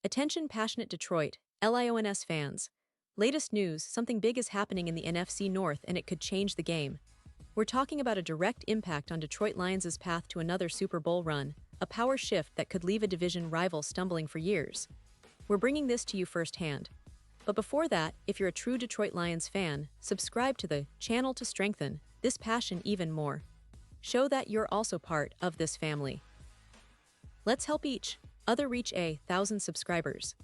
Attention passionate Detroit, Lions fans. Latest news, something big is happening in the NFC North and it could change the game. We're talking about a direct impact on Detroit Lions' path to another Super Bowl run, a power shift that could leave a division rival stumbling for years. We're bringing this to you firsthand. But before that, if you're a true Detroit Lions fan, subscribe to the channel to strengthen this passion even more. Show that you're also part of this family. Let's help each other reach 1,000 subscribers.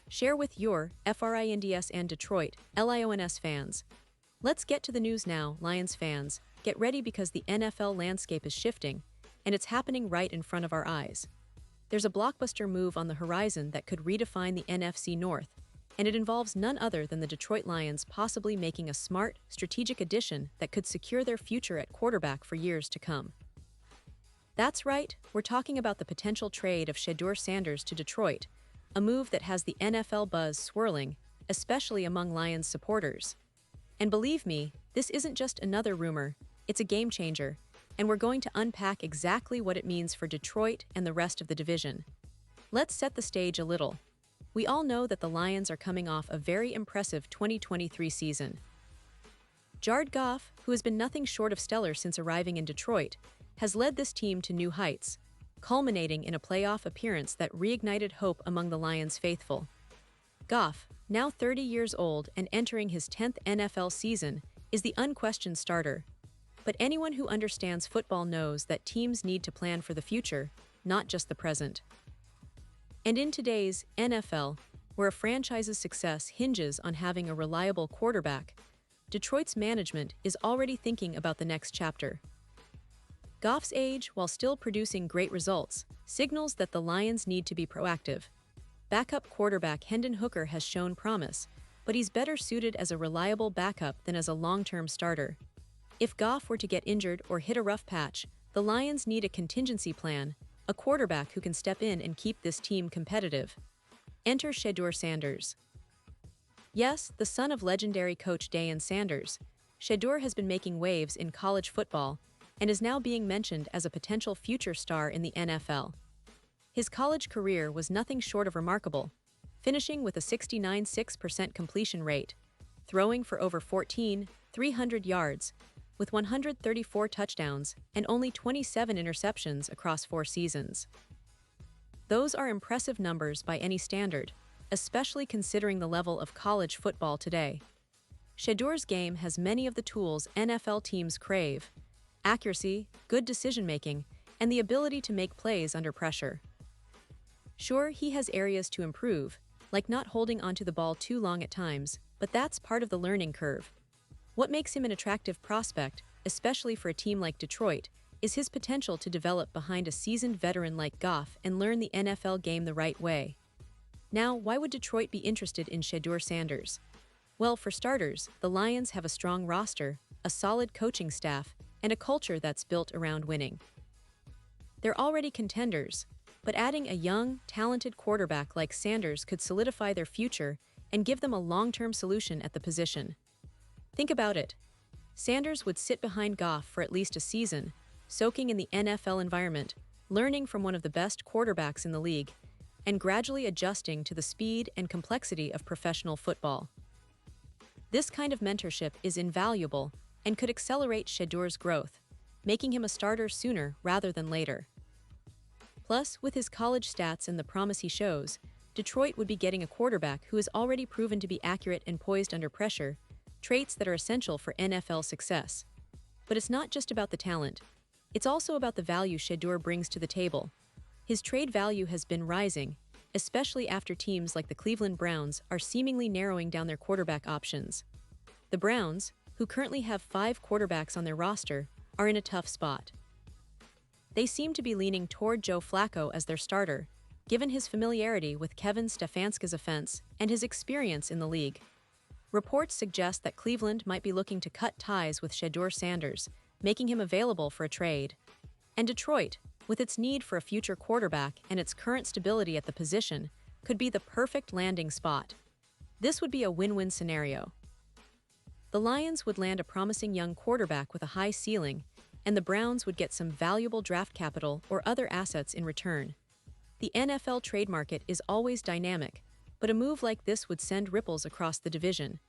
Share with your FRINDS and Detroit Lions fans. Let's get to the news now, Lions fans. Get ready because the NFL landscape is shifting, and it's happening right in front of our eyes. There's a blockbuster move on the horizon that could redefine the NFC North, and it involves none other than the Detroit Lions possibly making a smart, strategic addition that could secure their future at quarterback for years to come. That's right, we're talking about the potential trade of Shedeur Sanders to Detroit, a move that has the NFL buzz swirling, especially among Lions supporters. And believe me, this isn't just another rumor, it's a game changer, and we're going to unpack exactly what it means for Detroit and the rest of the division. Let's set the stage a little. We all know that the Lions are coming off a very impressive 2023 season. Jared Goff, who has been nothing short of stellar since arriving in Detroit, has led this team to new heights, culminating in a playoff appearance that reignited hope among the Lions faithful. Goff, now 30 years old and entering his 10th NFL season, is the unquestioned starter. But anyone who understands football knows that teams need to plan for the future, not just the present. And in today's NFL, where a franchise's success hinges on having a reliable quarterback, Detroit's management is already thinking about the next chapter. Goff's age, while still producing great results, signals that the Lions need to be proactive. Backup quarterback Hendon Hooker has shown promise, but he's better suited as a reliable backup than as a long-term starter. If Goff were to get injured or hit a rough patch, the Lions need a contingency plan, a quarterback who can step in and keep this team competitive. Enter Shedeur Sanders. Yes, the son of legendary coach Deion Sanders, Shedeur has been making waves in college football and is now being mentioned as a potential future star in the NFL. His college career was nothing short of remarkable, finishing with a 69.6% completion rate, throwing for over 1,300 yards, with 134 touchdowns and only 27 interceptions across 4 seasons. Those are impressive numbers by any standard, especially considering the level of college football today. Shedeur's game has many of the tools NFL teams crave: accuracy, good decision-making, and the ability to make plays under pressure. Sure, he has areas to improve, like not holding onto the ball too long at times, but that's part of the learning curve. What makes him an attractive prospect, especially for a team like Detroit, is his potential to develop behind a seasoned veteran like Goff and learn the NFL game the right way. Now, why would Detroit be interested in Shedeur Sanders? Well, for starters, the Lions have a strong roster, a solid coaching staff, and a culture that's built around winning. They're already contenders, but adding a young, talented quarterback like Sanders could solidify their future and give them a long-term solution at the position. Think about it. Sanders would sit behind Goff for at least a season, soaking in the NFL environment, learning from one of the best quarterbacks in the league, and gradually adjusting to the speed and complexity of professional football. This kind of mentorship is invaluable and could accelerate Shedeur's growth, making him a starter sooner rather than later. Plus, with his college stats and the promise he shows, Detroit would be getting a quarterback who has already proven to be accurate and poised under pressure, traits that are essential for NFL success. But it's not just about the talent. It's also about the value Shedeur brings to the table. His trade value has been rising, especially after teams like the Cleveland Browns are seemingly narrowing down their quarterback options. The Browns, who currently have 5 quarterbacks on their roster, are in a tough spot. They seem to be leaning toward Joe Flacco as their starter, given his familiarity with Kevin Stefanski's offense and his experience in the league. Reports suggest that Cleveland might be looking to cut ties with Shedeur Sanders, making him available for a trade. And Detroit, with its need for a future quarterback and its current stability at the position, could be the perfect landing spot. This would be a win-win scenario. The Lions would land a promising young quarterback with a high ceiling, and the Browns would get some valuable draft capital or other assets in return. The NFL trade market is always dynamic, but a move like this would send ripples across the division.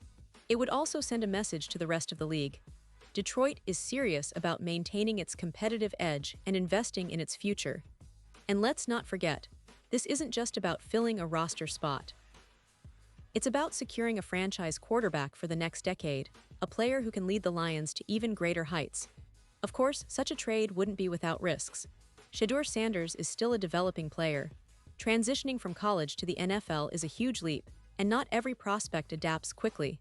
It would also send a message to the rest of the league. Detroit is serious about maintaining its competitive edge and investing in its future. And let's not forget, this isn't just about filling a roster spot. It's about securing a franchise quarterback for the next decade, a player who can lead the Lions to even greater heights. Of course, such a trade wouldn't be without risks. Shedeur Sanders is still a developing player. Transitioning from college to the NFL is a huge leap, and not every prospect adapts quickly.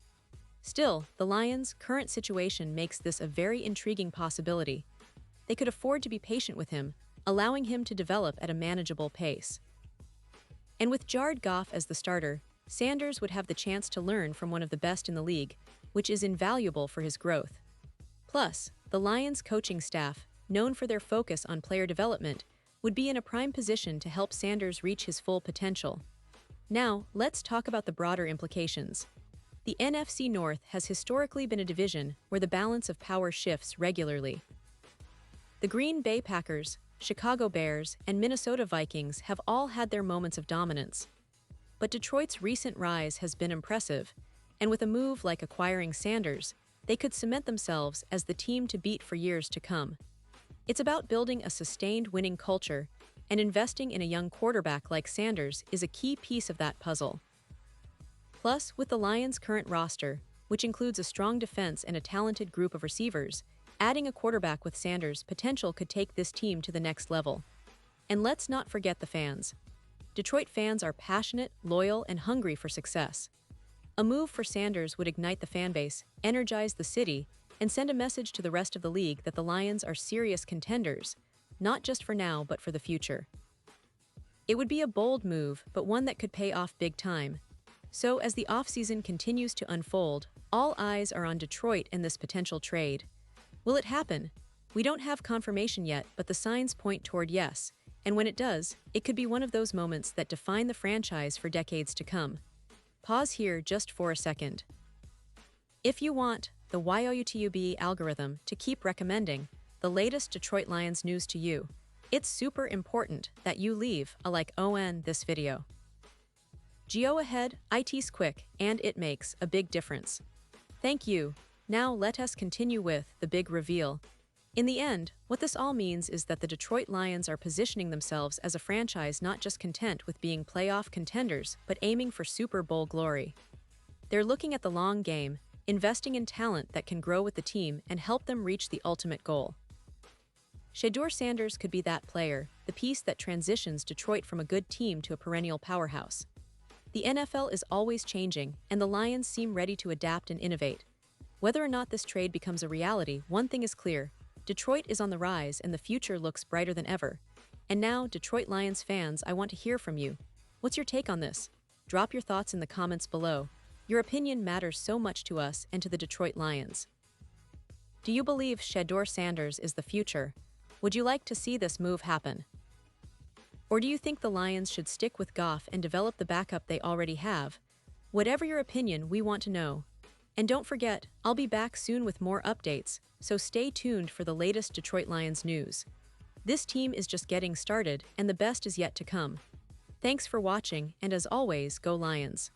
Still, the Lions' current situation makes this a very intriguing possibility. They could afford to be patient with him, allowing him to develop at a manageable pace. And with Jared Goff as the starter, Sanders would have the chance to learn from one of the best in the league, which is invaluable for his growth. Plus, the Lions' coaching staff, known for their focus on player development, would be in a prime position to help Sanders reach his full potential. Now, let's talk about the broader implications. The NFC North has historically been a division where the balance of power shifts regularly. The Green Bay Packers, Chicago Bears, and Minnesota Vikings have all had their moments of dominance. But Detroit's recent rise has been impressive, and with a move like acquiring Sanders, they could cement themselves as the team to beat for years to come. It's about building a sustained winning culture, and investing in a young quarterback like Sanders is a key piece of that puzzle. Plus, with the Lions' current roster, which includes a strong defense and a talented group of receivers, adding a quarterback with Sanders' potential could take this team to the next level. And let's not forget the fans. Detroit fans are passionate, loyal, and hungry for success. A move for Sanders would ignite the fanbase, energize the city, and send a message to the rest of the league that the Lions are serious contenders, not just for now but for the future. It would be a bold move, but one that could pay off big time. So as the offseason continues to unfold, all eyes are on Detroit and this potential trade. Will it happen? We don't have confirmation yet, but the signs point toward yes, and when it does, it could be one of those moments that define the franchise for decades to come. Pause here just for a second. If you want the YouTube algorithm to keep recommending the latest Detroit Lions news to you, it's super important that you leave a like on this video. Go ahead, it's quick, and it makes a big difference. Thank you. Now let us continue with the big reveal. In the end, what this all means is that the Detroit Lions are positioning themselves as a franchise not just content with being playoff contenders, but aiming for Super Bowl glory. They're looking at the long game, investing in talent that can grow with the team and help them reach the ultimate goal. Shedeur Sanders could be that player, the piece that transitions Detroit from a good team to a perennial powerhouse. The NFL is always changing, and the Lions seem ready to adapt and innovate. Whether or not this trade becomes a reality, one thing is clear: Detroit is on the rise and the future looks brighter than ever. And now, Detroit Lions fans, I want to hear from you. What's your take on this? Drop your thoughts in the comments below. Your opinion matters so much to us and to the Detroit Lions. Do you believe Shedeur Sanders is the future? Would you like to see this move happen? Or do you think the Lions should stick with Goff and develop the backup they already have? Whatever your opinion, we want to know. And don't forget, I'll be back soon with more updates, so stay tuned for the latest Detroit Lions news. This team is just getting started, and the best is yet to come. Thanks for watching, and as always, go Lions!